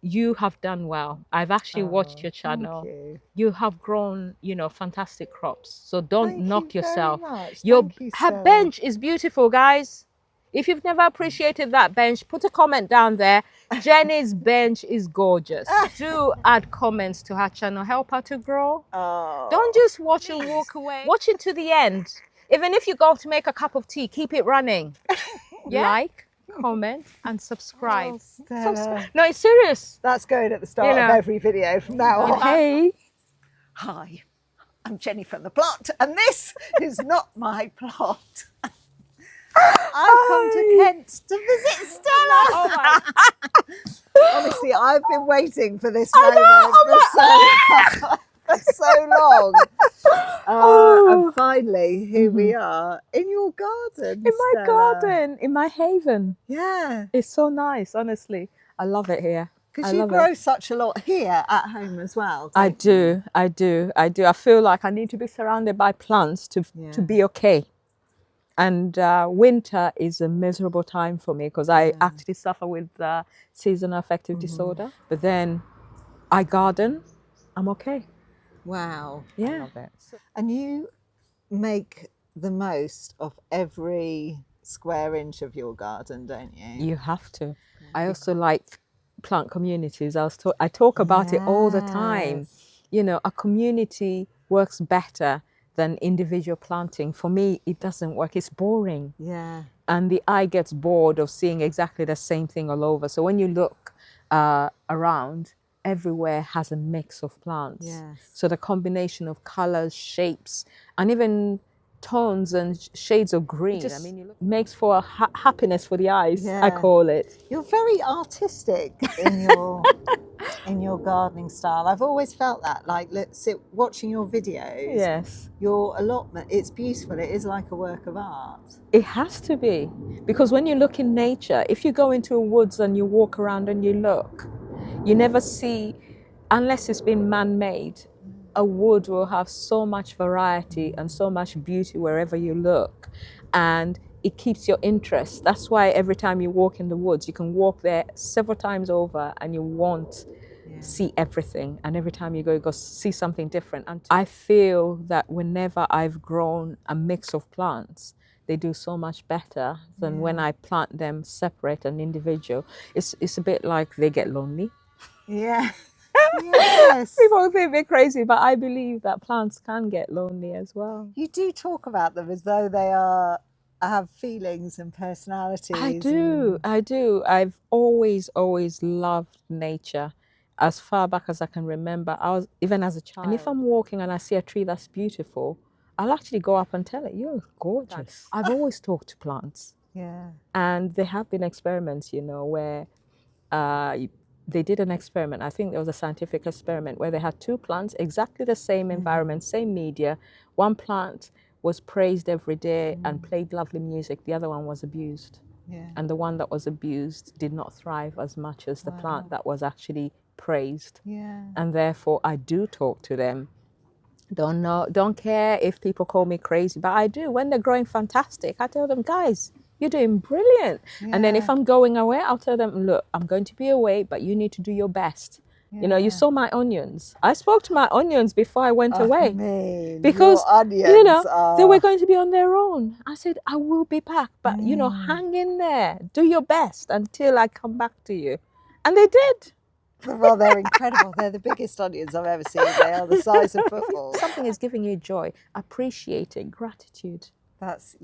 you have done well. I've actually watched your channel. Thank you. You have grown, fantastic crops. So don't Thank knock you very yourself. much. Your Thank you, her Stella. bench is beautiful, guys. If you've never appreciated that bench, put a comment down there. Jenny's bench is gorgeous. Do add comments to her channel. Help her to grow. Don't just watch and walk away. Watch it to the end. Even if you go to make a cup of tea, keep it running. Yeah? Like, comment, and subscribe. Stella. No, it's serious. That's going at the start of every video from now on. Hey. Hi, I'm Jenny from the plot, and this is not my plot. I've come to Kent to visit Stella. Oh my. Honestly, I've been waiting for this moment for so long. And finally, here we are in your garden. In my Stella. garden, in my haven. Yeah. It's so nice, honestly. I love it here. Because you grow such a lot here at home as well. I do. I feel like I need to be surrounded by plants to be okay. And winter is a miserable time for me because I actually suffer with seasonal affective disorder. But then I garden, I'm okay. Wow. Yeah. I love it. And you make the most of every square inch of your garden, don't you? You have to. I also like plant communities. I talk about it all the time. A community works better than individual planting. For me, it doesn't work. It's boring. Yeah. And the eye gets bored of seeing exactly the same thing all over. So when you look around, everywhere has a mix of plants. Yes. So the combination of colors, shapes, and even tones and shades of green, makes for happiness for the eyes. I call it. You're very artistic in your gardening style. I've always felt that. Like, watching your videos. Yes. Your allotment, it's beautiful. It is like a work of art. It has to be, because when you look in nature, if you go into a woods and you walk around and you look, you never see, unless it's been man-made, a wood will have so much variety and so much beauty wherever you look, and it keeps your interest. That's why every time you walk in the woods, you can walk there several times over and you won't see everything, and every time you go see something different. And I feel that whenever I've grown a mix of plants, they do so much better than when I plant them separate and individual. It's a bit like they get lonely. Yeah. Yes. People think they're crazy, but I believe that plants can get lonely as well. You do talk about them as though they have feelings and personalities. I do. I've always loved nature. As far back as I can remember, even as a child. And if I'm walking and I see a tree that's beautiful, I'll actually go up and tell it, "You're gorgeous." I've always talked to plants. Yeah. And there have been experiments, where they did an experiment. I think there was a scientific experiment where they had two plants, exactly the same environment, same media. One plant was praised every day and played lovely music. The other one was abused. Yeah. And the one that was abused did not thrive as much as the plant that was actually praised. Yeah. And therefore, I do talk to them. Don't care if people call me crazy, but I do. When they're growing fantastic, I tell them, guys, you're doing brilliant. Yeah. And then if I'm going away, I'll tell them, look, I'm going to be away, but you need to do your best. Yeah. You saw my onions. I spoke to my onions before I went away. Because, they were going to be on their own. I said, I will be back, but, hang in there. Do your best until I come back to you. And they did. Well, they're incredible. They're the biggest onions I've ever seen. They are the size of footballs. Something is giving you joy. Appreciate it. Gratitude. That's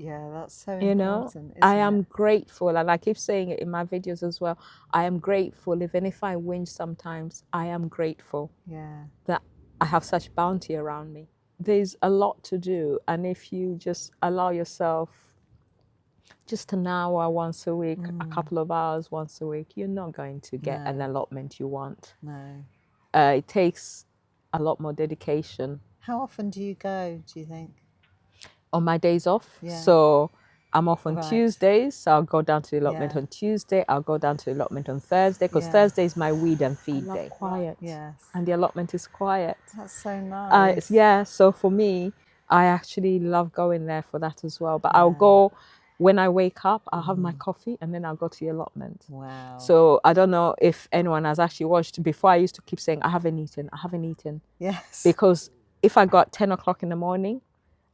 so important. I am grateful, and I keep saying it in my videos as well. I am grateful, even if I whinge sometimes, I am grateful that I have such bounty around me. There's a lot to do, and if you just allow yourself just an hour once a week, a couple of hours once a week, you're not going to get an allotment you want. No. It takes a lot more dedication. How often do you go, do you think? On my days off. Yeah. So I'm off on Tuesdays, so I'll go down to the allotment on Tuesday. I'll go down to the allotment on Thursday, because Thursday is my weed and feed day. Quiet. Yes. And the allotment is quiet. That's so nice. So for me, I actually love going there for that as well. But I'll go when I wake up, I'll have my coffee and then I'll go to the allotment. Wow. So I don't know if anyone has actually watched. Before, I used to keep saying, I haven't eaten, I haven't eaten. Yes. Because if I got 10 o'clock in the morning,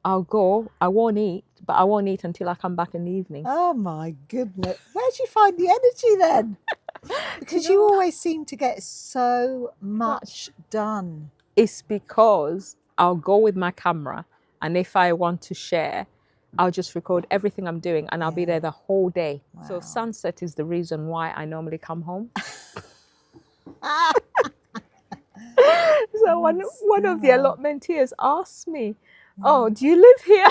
I'll go, I won't eat, but I won't eat until I come back in the evening. Oh my goodness. Where'd you find the energy then? Because you always seem to get so much done. It's because I'll go with my camera, and if I want to share, I'll just record everything I'm doing, and I'll be there the whole day. Wow. So sunset is the reason why I normally come home. So one of the allotmenteers asked me, "Oh, do you live here?"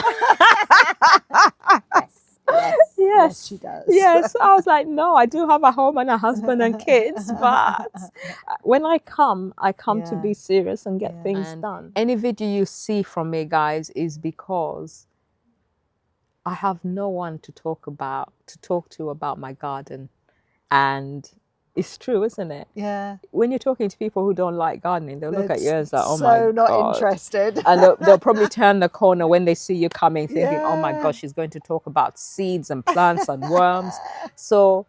Yes, she does. Yes, I was like, no, I do have a home and a husband and kids, but when I come to be serious and get things done. Any video you see from me, guys, is because I have no one to talk to about my garden. And it's true, isn't it? Yeah. When you're talking to people who don't like gardening, they'll look at you and say, oh so my God. not interested. And they'll probably turn the corner when they see you coming, thinking, oh my gosh, she's going to talk about seeds and plants and worms. So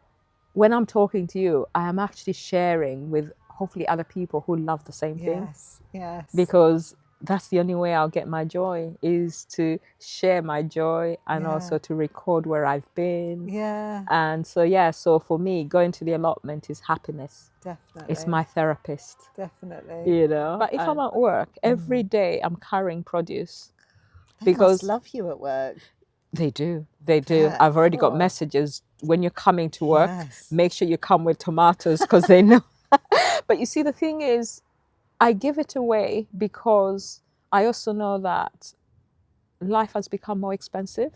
when I'm talking to you, I am actually sharing with hopefully other people who love the same thing. Yes. Because that's the only way I'll get my joy, is to share my joy and also to record where I've been. Yeah. And so, so for me, going to the allotment is happiness. Definitely. It's my therapist. Definitely. You know, but if I'm at work, every day I'm carrying produce. They must love you at work. They do. They do. Yeah. I've already got messages. When you're coming to work, make sure you come with tomatoes, because they know. But you see, the thing is, I give it away because I also know that life has become more expensive,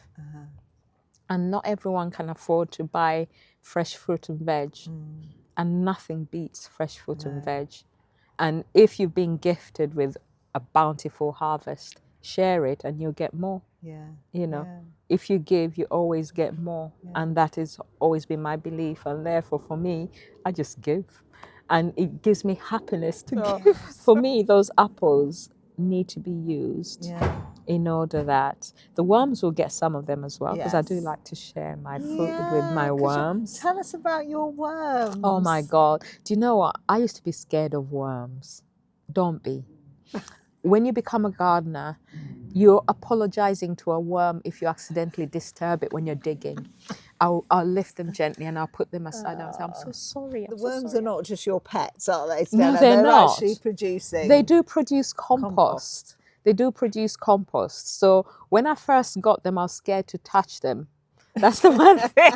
and not everyone can afford to buy fresh fruit and veg, and nothing beats fresh fruit and veg. And if you've been gifted with a bountiful harvest, share it and you'll get more. You know, if you give, you always get more. And that has always been my belief. And therefore, for me, I just give. And it gives me happiness to give. For me, those apples need to be used in order that the worms will get some of them as well, because I do like to share my food with my worms. Tell us about your worms. Oh my God. Do you know what? I used to be scared of worms. Don't be. When you become a gardener, you're apologizing to a worm if you accidentally disturb it when you're digging. I'll lift them gently and I'll put them aside. I'll say, I'm so sorry. The worms are not just your pets, are they, Stella? No, they're not. Actually producing. They do produce compost. They do produce compost. So when I first got them, I was scared to touch them. That's the one thing.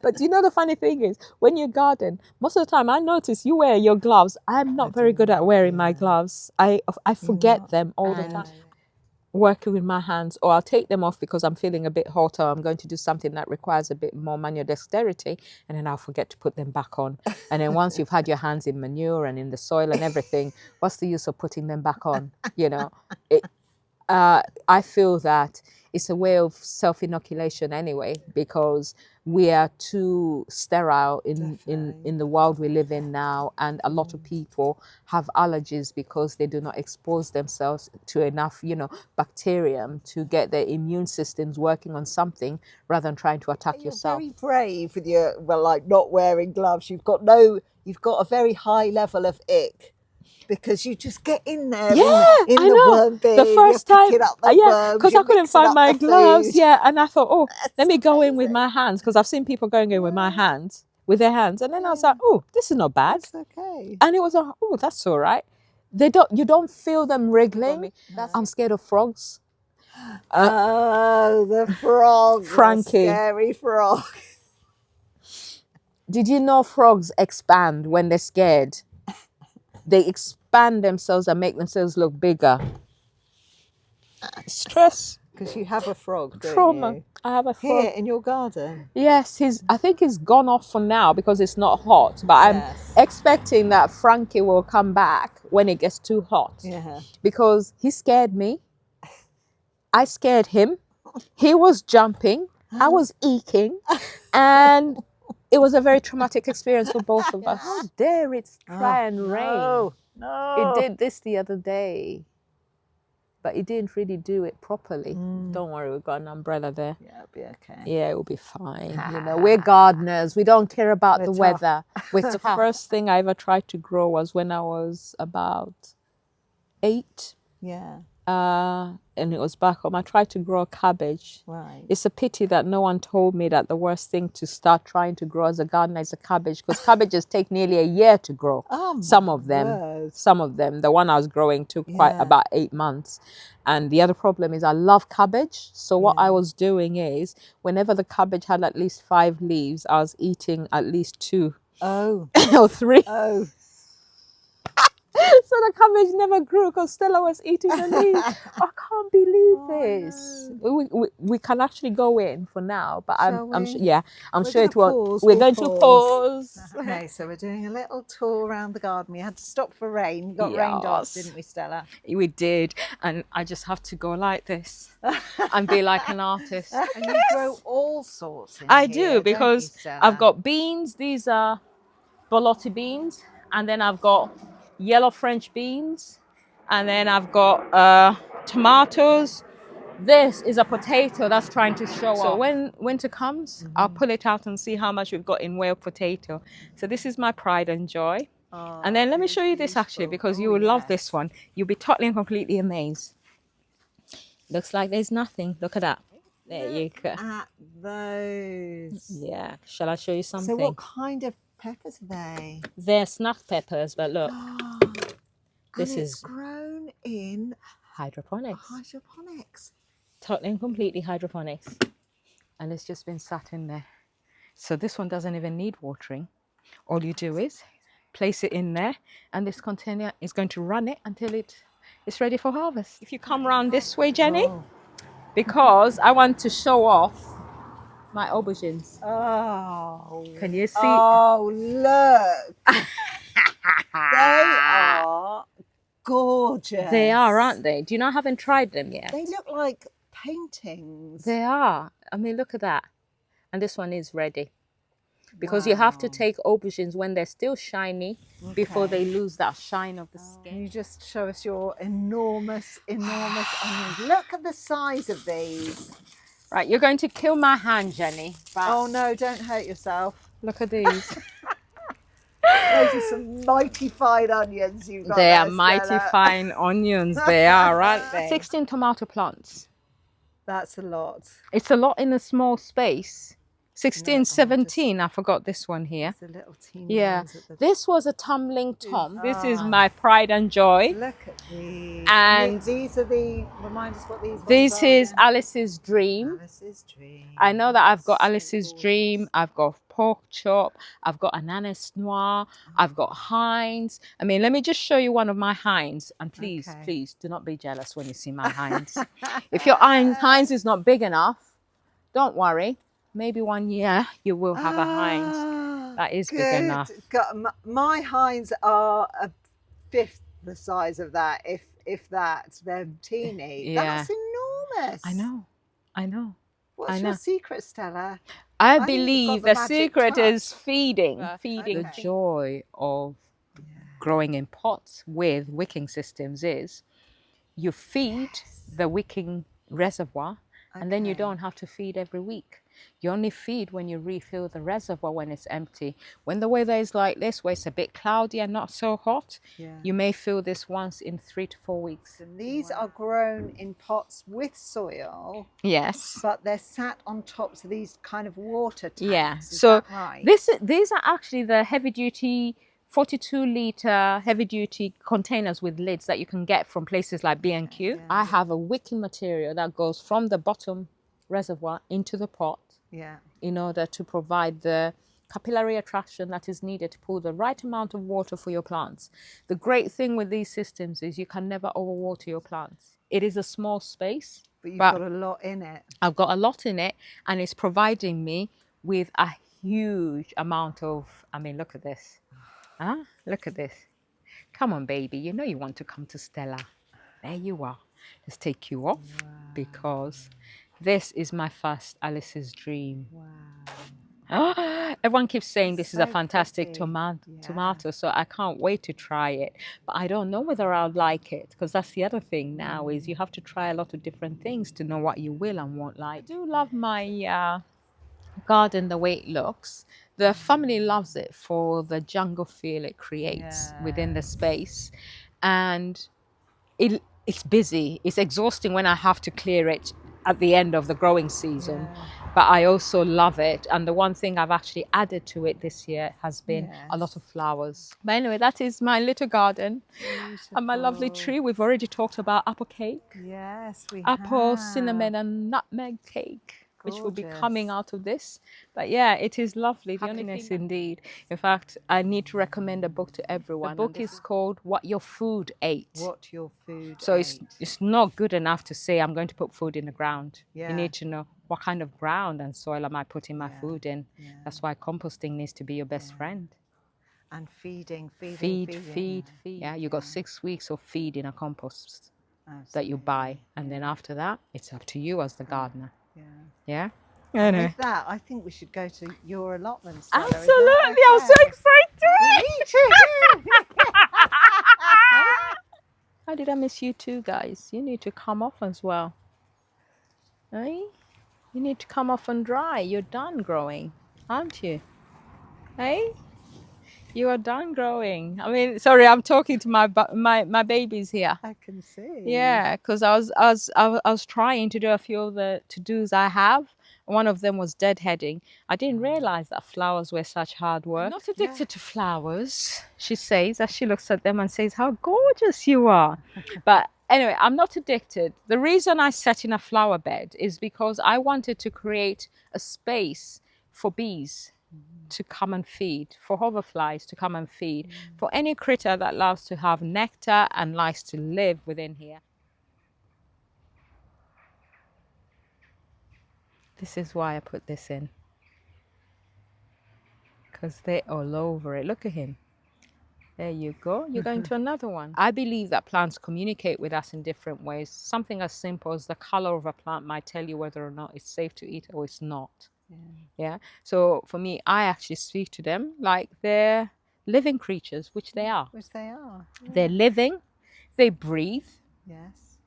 But you know, the funny thing is, when you garden, most of the time I notice you wear your gloves. I'm not very good at wearing my gloves. I forget them all the time. Working with my hands, or I'll take them off because I'm feeling a bit hot, or I'm going to do something that requires a bit more manual dexterity, and then I'll forget to put them back on. And then once you've had your hands in manure and in the soil and everything, what's the use of putting them back on? You know, I feel that it's a way of self-inoculation anyway, because we are too sterile in the world we live in now, and a lot of people have allergies because they do not expose themselves to enough, bacterium to get their immune systems working on something rather than trying to attack yourself. You're very brave with your, not wearing gloves. You've got a very high level of ick. Because you just get in there in the worm bin, the first time, because I couldn't find my gloves, and I thought, let me go in with my hands, because I've seen people going in with their hands, and then I was like, oh, this is not bad. That's okay. And it was like, oh, that's all right. You don't feel them wriggling. I'm scared of frogs. The frog, Frankie, the scary frog. Did you know frogs expand when they're scared? They expand themselves and make themselves look bigger. Stress. Because you have a frog, don't Trauma. you? I have a frog. Here in your garden? Yes, I think he's gone off for now because it's not hot. But I'm expecting that Frankie will come back when it gets too hot. Yeah. Because he scared me. I scared him. He was jumping. I was eking. And it was a very traumatic experience for both of us. How dare it try and rain? No. It did this the other day. but it didn't really do it properly. Don't worry, we've got an umbrella there. Yeah, it'll be okay. Yeah, it will be fine. You know, we're gardeners. We don't care about the tough. weather. The first thing I ever tried to grow was when I was about 8. Yeah, And it was back home. I tried to grow a cabbage. right. It's a pity that no one told me that the worst thing to start trying to grow as a gardener is a cabbage, because cabbages take nearly a year to grow. Oh, Some of them. word. Some of them. The one I was growing took quite Yeah. about 8 months. And the other problem is I love cabbage. So what Yeah. I was doing is whenever the cabbage had at least 5 leaves, I was eating at least 2 Oh, or 3. oh. So the cabbage never grew because Stella was eating the leaves. I can't believe this. no. We can actually go in for now, but Shall I'm we? sure. I'm We're sure gonna it will. pause, We're we'll going to pause. Okay, so we're doing a little tour around the garden. We had to stop for rain. We got rained off, Yes. didn't we, Stella? We did, and I just have to go like this and be like an artist. And you grow all sorts in I here, do, don't you, because Stella? I've got beans. These are bolotti beans, and then I've got yellow French beans, and then I've got tomatoes. This is a potato that's trying to show off. So when winter comes, I'll pull it out and see how much we've got in whale potato. So this is my pride and joy. Oh, And then let me it's show you this actually, beautiful. because you will love this one. You'll be totally and completely amazed. Looks like there's nothing. Look at that. There you go. At those. Yeah. Shall I show you something? So what kind of peppers are they? They're snap peppers, but look, this and it's is grown in hydroponics. hydroponics. Totally and completely hydroponics. And it's just been sat in there. So this one doesn't even need watering. All you do is place it in there, and this container is going to run it until it's ready for harvest. If you come around this way, Jenny, because I want to show off my aubergines. Oh. Can you see? Oh, look. They are gorgeous. They are, aren't they? Do you know I haven't tried them yet? They look like paintings. They are. I mean, look at that. And this one is ready. Because you have to Wow. take aubergines when they're still shiny before they lose that shine of the Can skin. you just show us your enormous onions? Look at the size of these. Right, you're going to kill my hand, Jenny. But Oh no, don't hurt yourself. look at these. Those are some mighty fine onions you've got They there, are mighty Stella. fine onions. They are, aren't they? 16 tomato plants. That's a lot. It's a lot in a small space. 16, No, 17. I forgot this one here. It's the little teeny Yeah, ones at the this was a tumbling tom. This is Ah. my pride and joy. Look at these. And these are remind us what these ones This are is again. Alice's dream. Alice's dream. I know that I've got So Alice's gorgeous. dream. I've got pork chop. I've got ananas noir. I've got Heinz. I mean, let me just show you one of my Heinz. And please, Okay. please do not be jealous when you see my Heinz. If your Heinz is not big enough, don't worry. Maybe one year you will have a Heinz. That is big enough. My Heinz are a fifth the size of that, if that. They're teeny. Yeah. That's enormous. I know. What's I your know. secret, Stella? I think you've believe got the the magic secret touch. is feeding. Feeding. Okay. The joy of growing in pots with wicking systems is you feed the wicking reservoir, and then you Okay. don't have to feed every week. You only feed when you refill the reservoir when it's empty. When the weather is like this, where it's a bit cloudy and not so hot, Yeah. you may fill this once in 3 to 4 weeks. And these are grown in pots with soil, Yes. but they're sat on tops of these kind of water tanks. Yeah. Is So that right? these are actually the heavy duty 42-litre heavy duty containers with lids that you can get from places like B&Q. Yeah. I have a wicking material that goes from the bottom reservoir into the pot Yeah. in order to provide the capillary attraction that is needed to pull the right amount of water for your plants. The great thing with these systems is you can never overwater your plants. It is a small space, But you've but got a lot in it. I've got a lot in it, and it's providing me with a huge amount of, I mean, look at this. Huh? Look at this. Come on, baby. You know you want to come to Stella. There you are. Let's take you off because this is my first Alice's dream. Wow. Everyone keeps saying this is a So fantastic pretty. tomato, so I can't wait to try it. But I don't know whether I'll like it, because that's the other thing now is you have to try a lot of different things to know what you will and won't like. I do love my garden the way it looks. The family loves it for the jungle feel it creates within the space, and it's busy. It's exhausting when I have to clear it at the end of the growing season, but I also love it. And the one thing I've actually added to it this year has been a lot of flowers. But anyway, that is my little garden. Beautiful. And my lovely tree. We've already talked about apple cake. Yes, we Apple, have. cinnamon and nutmeg cake, which will be Gorgeous. coming out of this. But yeah, it is lovely. The happiness indeed. In fact, I need to recommend a book to everyone. The book is called What Your Food Ate. What Your Food So Ate. it's not good enough to say I'm going to put food in the ground. Yeah. You need to know what kind of ground and soil am I putting my food in. Yeah. That's why composting needs to be your best friend. And feeding. Feed. Yeah, you got 6 weeks of feed in a compost that you buy, and then after that it's up to you as the gardener. Yeah. And with that, I think we should go to your allotment, Stella. Absolutely. I'm so excited. Me too. How did I miss you too, guys? You need to come off as well. Eh? You need to come off and dry. You're done growing, aren't you? Eh? You are done growing. I mean, sorry, I'm talking to my babies here. I can see. Yeah, because I was trying to do a few of the to-dos I have. One of them was deadheading. I didn't realize that flowers were such hard work. I'm not addicted to flowers, she says, as she looks at them and says, how gorgeous you are. But anyway, I'm not addicted. The reason I set in a flower bed is because I wanted to create a space for bees to come and feed, for hoverflies to come and feed, for any critter that loves to have nectar and likes to live within here. This is why I put this in, because they're all over it. Look at him. There you go. You're going to another one. I believe that plants communicate with us in different ways. Something as simple as the color of a plant might tell you whether or not it's safe to eat or it's not. Yeah. So for me, I actually speak to them like they're living creatures, which they are. Which they are. Yeah. They're living, they breathe, Yes.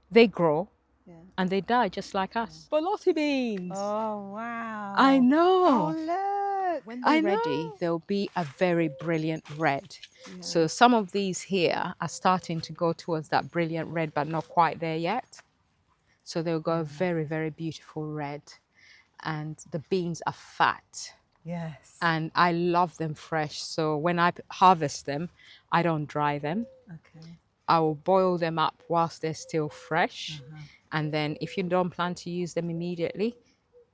they grow, and they die just like us. Bolotty beans. Oh, wow. I know. Oh, look. When they're ready, they'll be a very brilliant red. So some of these here are starting to go towards that brilliant red, but not quite there yet. So they'll go a very, very beautiful red. And the beans are fat. Yes. And I love them fresh. So when I harvest them, I don't dry them. Okay. I will boil them up whilst they're still fresh. And then if you don't plan to use them immediately,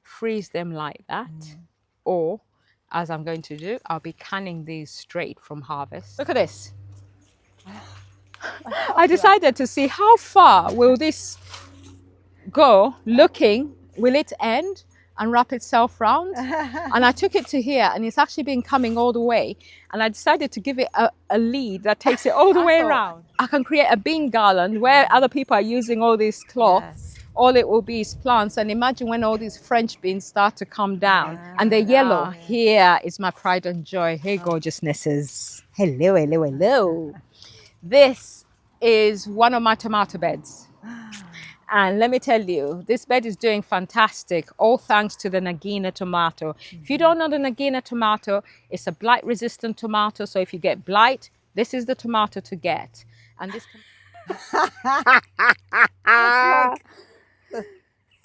freeze them like that. Or, as I'm going to do, I'll be canning these straight from harvest. Look at this. I decided to see how far will this go looking, will it end and wrap itself round? And I took it to here and it's actually been coming all the way, and I decided to give it a lead that takes it all the way around. I can create a bean garland where other people are using all this cloth. All it will be is plants, and imagine when all these French beans start to come down and they're yellow. Here is my pride and joy. Hey, gorgeousnesses. Hello, hello, hello. This is one of my tomato beds. And let me tell you, this bed is doing fantastic, all thanks to the Nagina tomato. If you don't know the Nagina tomato, it's a blight-resistant tomato. So if you get blight, this is the tomato to get. And this It's like the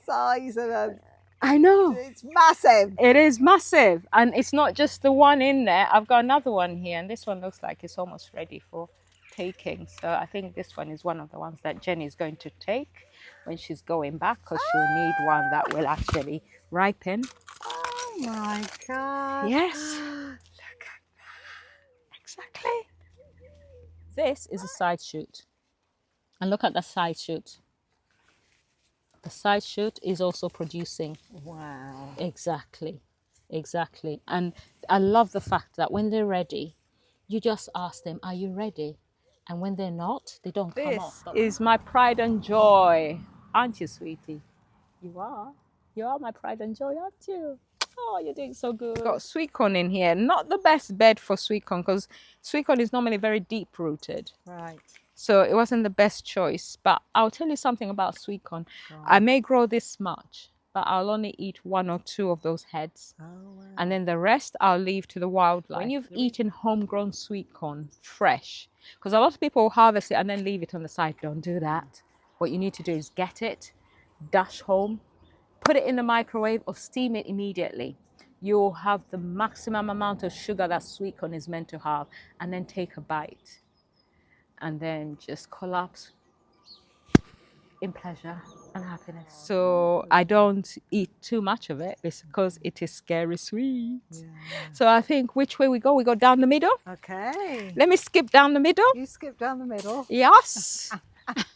size of a... I know. It's massive. It is massive. And it's not just the one in there. I've got another one here, and this one looks like it's almost ready for taking. So I think this one is one of the ones that Jenny is going to take when she's going back, because she'll need one that will actually ripen. Oh my God. Yes. Look at that. Exactly. This is a side shoot. And look at the side shoot. The side shoot is also producing. Wow. Exactly. Exactly. And I love the fact that when they're ready, you just ask them, are you ready? And when they're not, they don't come off. This is my pride and joy. Aren't you, sweetie? You are. You are my pride and joy, aren't you? Oh, you're doing so good. Got sweet corn in here. Not the best bed for sweet corn because sweet corn is normally very deep rooted. Right. So it wasn't the best choice. But I'll tell you something about sweet corn. Go on. I may grow this much, but I'll only eat 1 or 2 of those heads. Oh, wow. And then the rest I'll leave to the wildlife. When you've eaten homegrown sweet corn, fresh, because a lot of people harvest it and then leave it on the side. Don't do that. What you need to do is get it, dash home, put it in the microwave or steam it immediately. You'll have the maximum amount of sugar that sweet corn is meant to have, and then take a bite. And then just collapse in pleasure and happiness. So I don't eat too much of it because it is scary sweet. Yeah. So I think which way we go? We go down the middle. Okay. Let me skip down the middle. You skip down the middle. Yes.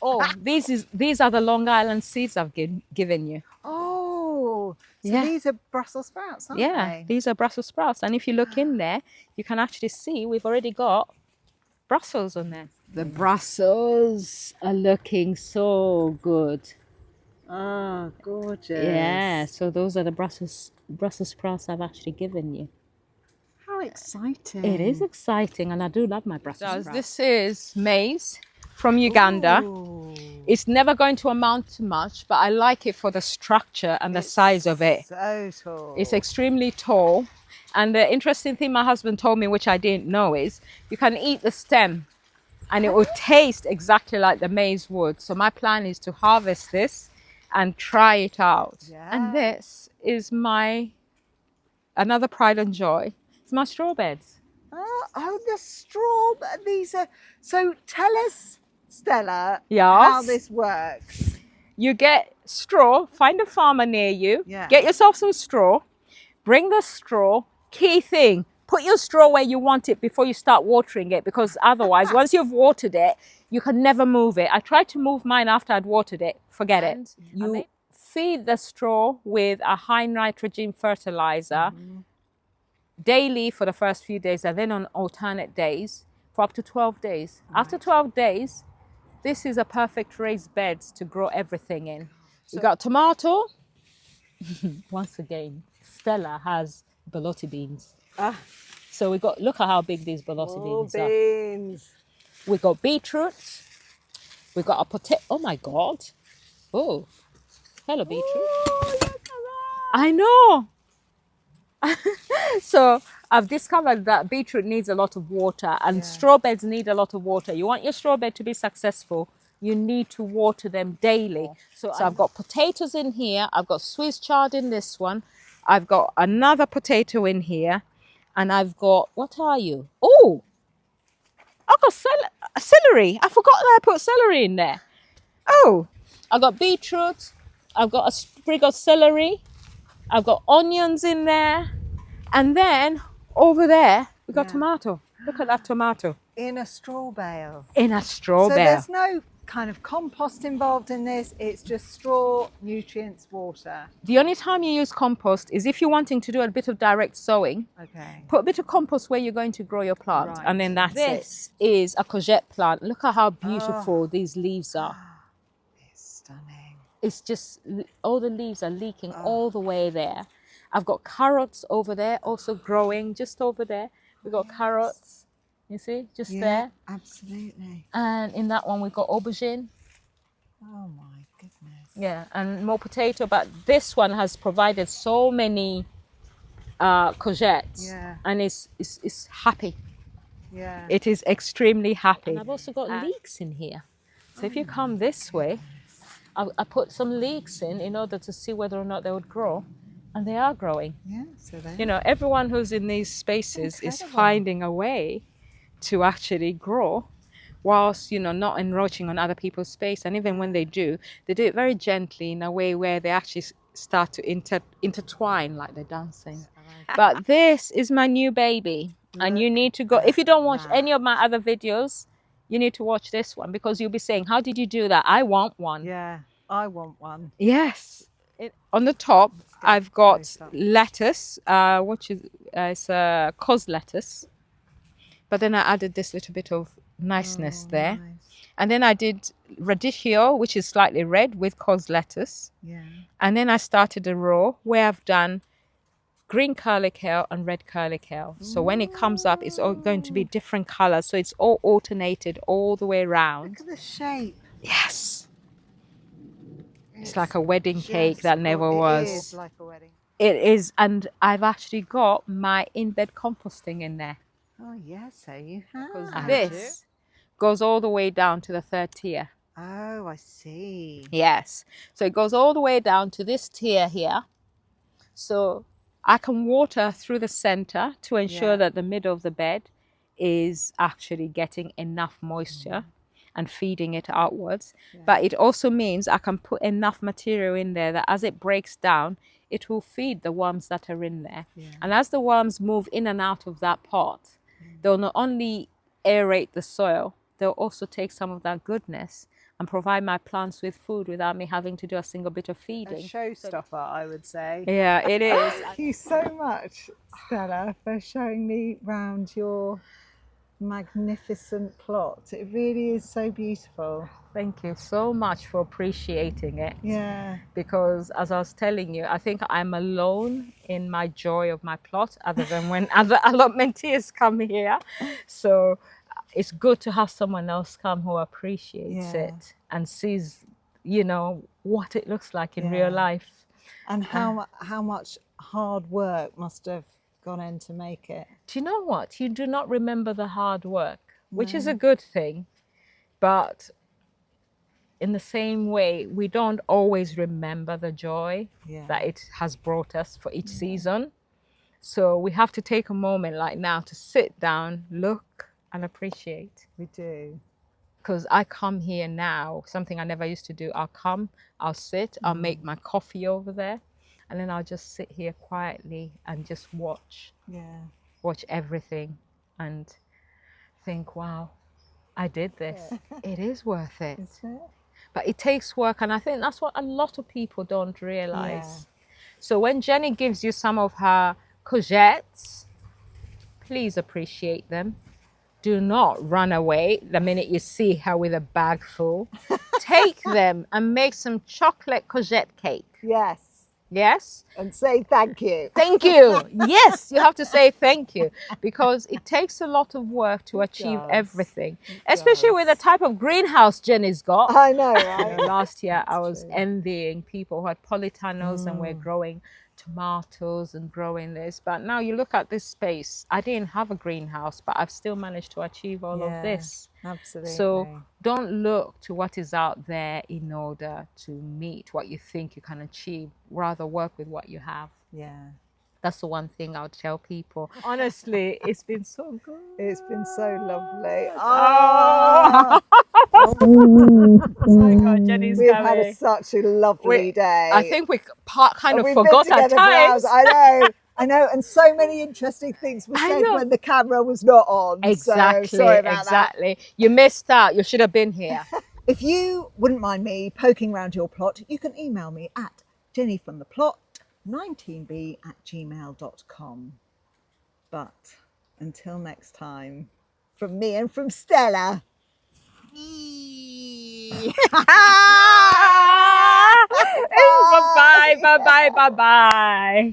Oh, these are the Long Island seeds I've given you. Oh, so Yeah. these are Brussels sprouts, aren't Yeah, they? these are Brussels sprouts. And if you look in there, you can actually see we've already got Brussels on there. The Brussels are looking so good. Oh, gorgeous. Yeah, so those are the Brussels sprouts I've actually given you. How exciting. It is exciting, and I do love my Brussels sprouts. This is maize from Uganda. Ooh. It's never going to amount to much, but I like it for the structure and the size of it. So tall. It's extremely tall. And the interesting thing my husband told me, which I didn't know, is you can eat the stem and it will taste exactly like the maize would. So my plan is to harvest this and try it out. Yeah. And this is another pride and joy. It's my straw beds. Oh, the straw. These are. So tell us, Stella, Yes. how this works. You get straw, find a farmer near you, Yeah. get yourself some straw, bring the straw. Key thing, put your straw where you want it before you start watering it, because otherwise, once you've watered it, you can never move it. I tried to move mine after I'd watered it. Forget it. You feed the straw with a high nitrogen fertilizer daily for the first few days, and then on alternate days for up to 12 days. Right. After 12 days, this is a perfect raised bed to grow everything in. So you got tomato. Once again, Stella has borlotti beans. So we got, look at how big these borlotti beans are. We got beetroot. We got a potato. Oh my God. Oh, hello beetroot. Oh, look at that. I know. So I've discovered that beetroot needs a lot of water, and straw beds need a lot of water. You want your straw bed to be successful, you need to water them daily. So I've got potatoes in here. I've got Swiss chard in this one. I've got another potato in here. And I've got, what are you? Oh, I've got celery. I forgot that I put celery in there. Oh, I've got beetroot. I've got a sprig of celery. I've got onions in there. And then over there, we've got tomato. Look at that tomato. In a straw bale. In a straw bale. So there's no kind of compost involved in this. It's just straw, nutrients, water. The only time you use compost is if you're wanting to do a bit of direct sowing. Okay. Put a bit of compost where you're going to grow your plant, Right. and then that's it. This is a courgette plant. Look at how beautiful these leaves are. It's stunning. It's just, all the leaves are leaking all the way there. I've got carrots over there, also growing just over there. We've got carrots, you see, just there. Absolutely. And in that one, we've got aubergine. Oh my goodness. Yeah, and more potato. But this one has provided so many courgettes. Yeah. And it's happy. Yeah. It is extremely happy. And I've also got leeks in here. So if you come this way, I put some leeks in order to see whether or not they would grow. And they are growing. Yeah, so they You know, everyone who's in these spaces is finding a way to actually grow whilst, you know, not encroaching on other people's space. And even when they do it very gently in a way where they actually start to intertwine like they're dancing. But this is my new baby. And you need to go, if you don't watch any of my other videos, you need to watch this one, because you'll be saying, how did you do that? I want one. Yeah, I want one. Yes. On the top, I've got lettuce, which is it's cos lettuce. But then I added this little bit of niceness there. Nice. And then I did radicchio, which is slightly red with cos lettuce. Yeah. And then I started a row where I've done green curly kale and red curly kale. So when it comes up, it's all going to be different colors. So it's all alternated all the way around. Look at the shape. Yes. It's like a wedding cake Just that never was. It is like a wedding. It is, and I've actually got my in-bed composting in there. Oh, yes, so you Because have. this goes all the way down to the third tier. Oh, I see. Yes. So it goes all the way down to this tier here. So I can water through the center to ensure that the middle of the bed is actually getting enough moisture and feeding it outwards. But it also means I can put enough material in there that as it breaks down, it will feed the worms that are in there. And as the worms move in and out of that pot, they'll not only aerate the soil, they'll also take some of that goodness and provide my plants with food without me having to do a single bit of feeding. A showstopper, I would say. Yeah, it is. Thank you so much, Stella, for showing me round your magnificent plot. It really is so beautiful. Thank you so much for appreciating it. Yeah. Because as I was telling you, I think I'm alone in my joy of my plot, other than when other allotmenteers come here. So it's good to have someone else come who appreciates it and sees, you know, what it looks like in real life. And how much hard work must have gone in to make it. Do you know what? You do not remember the hard work, which is a good thing. But in the same way, we don't always remember the joy that it has brought us for each season. So we have to take a moment like now to sit down, look and appreciate. We do. Because I come here now, something I never used to do. I'll come, I'll sit, I'll make my coffee over there, and then I'll just sit here quietly and just watch. Watch everything and think, wow, I did this. It is worth it. Isn't it? But it takes work, and I think that's what a lot of people don't realize. So when Jenny gives you some of her courgettes, please appreciate them. Do not run away the minute you see her with a bag full. Take them and make some chocolate courgette cake. Yes. Yes? And say thank you. Thank you. Yes, you have to say thank you, because it takes a lot of work to achieve everything, especially with the type of greenhouse Jenny's got. I know, right? Last year I was envying people who had polytunnels and were growing tomatoes and growing this, but now you look at this space. I didn't have a greenhouse, but I've still managed to achieve all of this. Absolutely. So don't look to what is out there in order to meet what you think you can achieve. Rather work with what you have. That's the one thing I would tell people. Honestly, it's been so good. It's been so lovely. Oh, my God, Jenny's We've coming. had such a lovely day. I think we kind of We've forgot been our together for times. hours. I know, and so many interesting things were said when the camera was not on. Exactly, so sorry about that. You missed out. You should have been here. If you wouldn't mind me poking around your plot, you can email me at jennyfromtheplot19b@gmail.com. But until next time, from me and from Stella. Bye-bye, bye-bye, bye-bye.